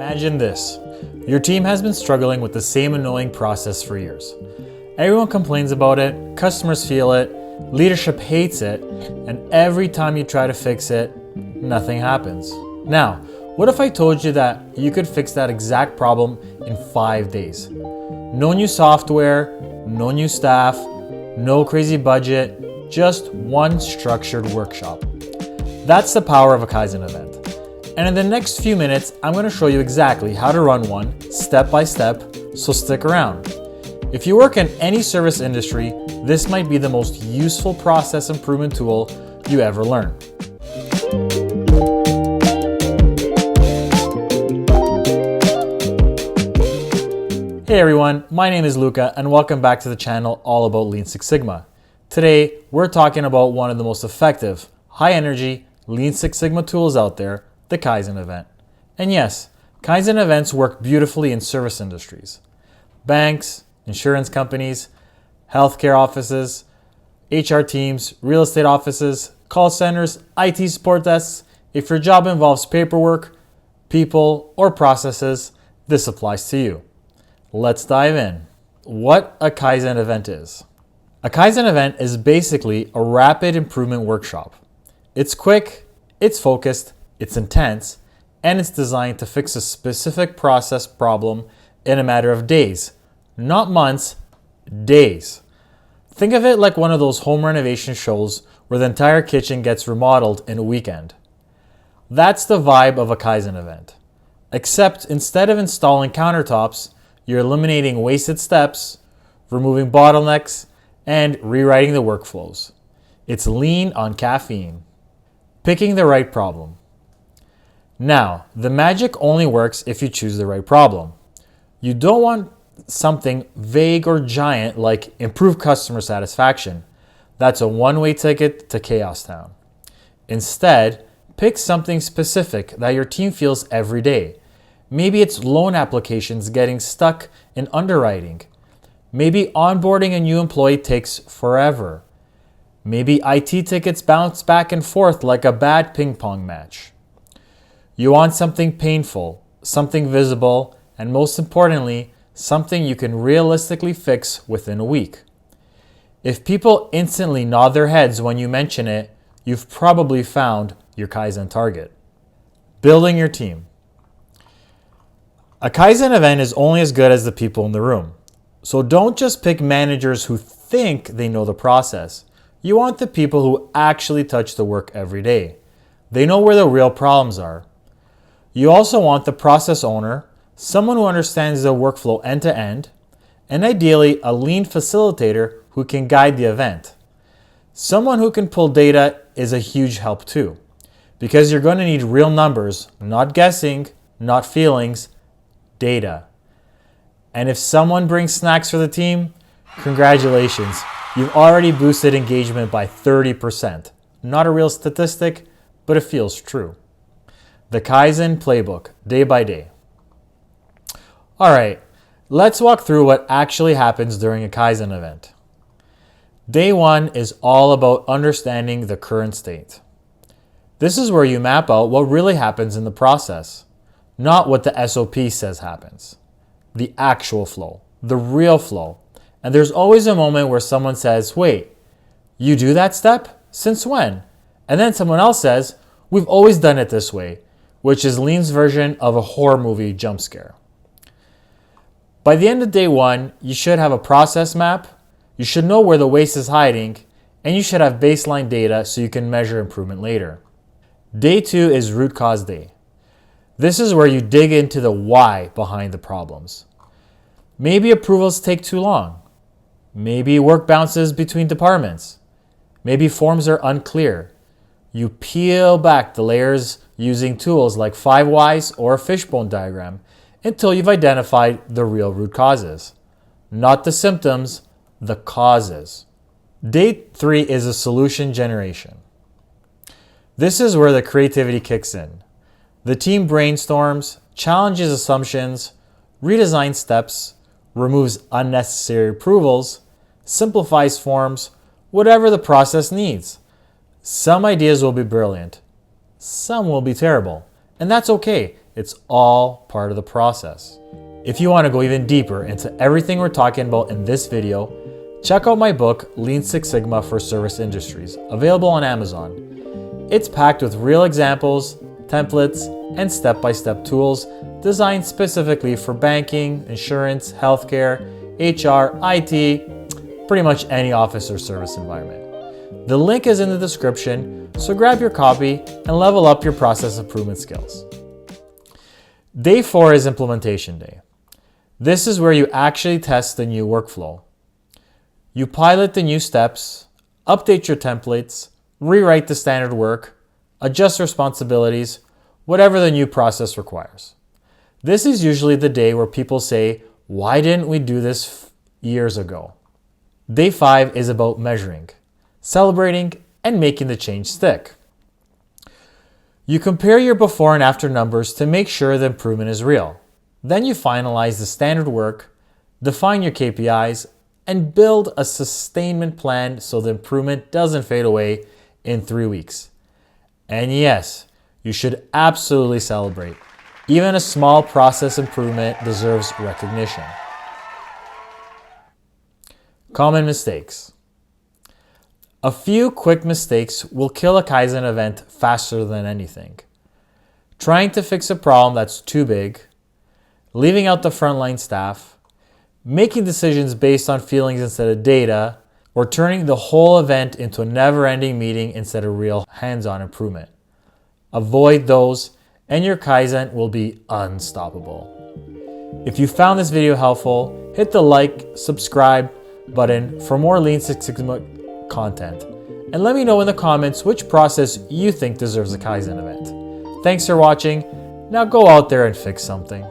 Imagine this. Your team has been struggling with the same annoying process for years. Everyone complains about it, customers feel it, leadership hates it, and every time you try to fix it, nothing happens. Now, what if I told you that you could fix that exact problem in 5 days? No new software, no new staff, no crazy budget, just one structured workshop. That's the power of a Kaizen event. And in the next few minutes, I'm going to show you exactly how to run one step by step, so stick around. If you work in any service industry, this might be the most useful process improvement tool you ever learn. Hey everyone, my name is Luca and welcome back to the channel all about Lean Six Sigma. Today, we're talking about one of the most effective, high energy Lean Six Sigma tools out there, the Kaizen event. And yes, Kaizen events work beautifully in service industries. Banks, insurance companies, healthcare offices, HR teams, real estate offices, call centers, IT support desks. If your job involves paperwork, people, or processes, this applies to you. Let's dive in. What a Kaizen event is. A Kaizen event is basically a rapid improvement workshop. It's quick, it's focused, it's intense, and it's designed to fix a specific process problem in a matter of days, not months, days. Think of it like one of those home renovation shows where the entire kitchen gets remodeled in a weekend. That's the vibe of a Kaizen event. Except instead of installing countertops, you're eliminating wasted steps, removing bottlenecks, and rewriting the workflows. It's lean on caffeine. Picking the right problem. Now, the magic only works if you choose the right problem. You don't want something vague or giant like improve customer satisfaction. That's a one-way ticket to Chaos Town. Instead, pick something specific that your team feels every day. Maybe it's loan applications getting stuck in underwriting. Maybe onboarding a new employee takes forever. Maybe IT tickets bounce back and forth like a bad ping pong match. You want something painful, something visible, and most importantly, something you can realistically fix within a week. If people instantly nod their heads when you mention it, you've probably found your Kaizen target. Building your team. A Kaizen event is only as good as the people in the room. So don't just pick managers who think they know the process. You want the people who actually touch the work every day. They know where the real problems are. You also want the process owner, someone who understands the workflow end to end, and ideally a lean facilitator who can guide the event. Someone who can pull data is a huge help too, because you're going to need real numbers, not guessing, not feelings, data. And if someone brings snacks for the team, congratulations, you've already boosted engagement by 30%. Not a real statistic, but it feels true. The Kaizen playbook, day by day. All right, let's walk through what actually happens during a Kaizen event. Day one is all about understanding the current state. This is where you map out what really happens in the process, not what the SOP says happens. The actual flow, the real flow. And there's always a moment where someone says, wait, you do that step? Since when? And then someone else says, we've always done it this way, which is Lean's version of a horror movie jump scare. By the end of day one, you should have a process map, you should know where the waste is hiding, and you should have baseline data so you can measure improvement later. Day two is root cause day. This is where you dig into the why behind the problems. Maybe approvals take too long. Maybe work bounces between departments. Maybe forms are unclear. You peel back the layers using tools like 5 whys or a fishbone diagram until you've identified the real root causes. Not the symptoms, the causes. Day 3 is a solution generation. This is where the creativity kicks in. The team brainstorms, challenges assumptions, redesigns steps, removes unnecessary approvals, simplifies forms, whatever the process needs. Some ideas will be brilliant. Some will be terrible. And that's okay. It's all part of the process. If you want to go even deeper into everything we're talking about in this video, check out my book, Lean Six Sigma for Service Industries, available on Amazon. It's packed with real examples, templates, and step-by-step tools designed specifically for banking, insurance, healthcare, HR, IT, pretty much any office or service environment. The link is in the description, so grab your copy and level up your process improvement skills. Day 4 is implementation day. This is where you actually test the new workflow. You pilot the new steps, update your templates, rewrite the standard work, adjust responsibilities, whatever the new process requires. This is usually the day where people say, "Why didn't we do this years ago?" Day 5 is about measuring, celebrating, and making the change stick. You compare your before and after numbers to make sure the improvement is real. Then you finalize the standard work, define your KPIs, and build a sustainment plan so the improvement doesn't fade away in 3 weeks. And yes, you should absolutely celebrate. Even a small process improvement deserves recognition. Common mistakes. A few quick mistakes will kill a Kaizen event faster than anything. Trying to fix a problem that's too big, leaving out the frontline staff, making decisions based on feelings instead of data, or turning the whole event into a never-ending meeting instead of real hands-on improvement. Avoid those, and your Kaizen will be unstoppable. If you found this video helpful, hit the like, subscribe button for more Lean Six Sigma content. And let me know in the comments which process you think deserves a Kaizen event. Thanks for watching. Now go out there and fix something.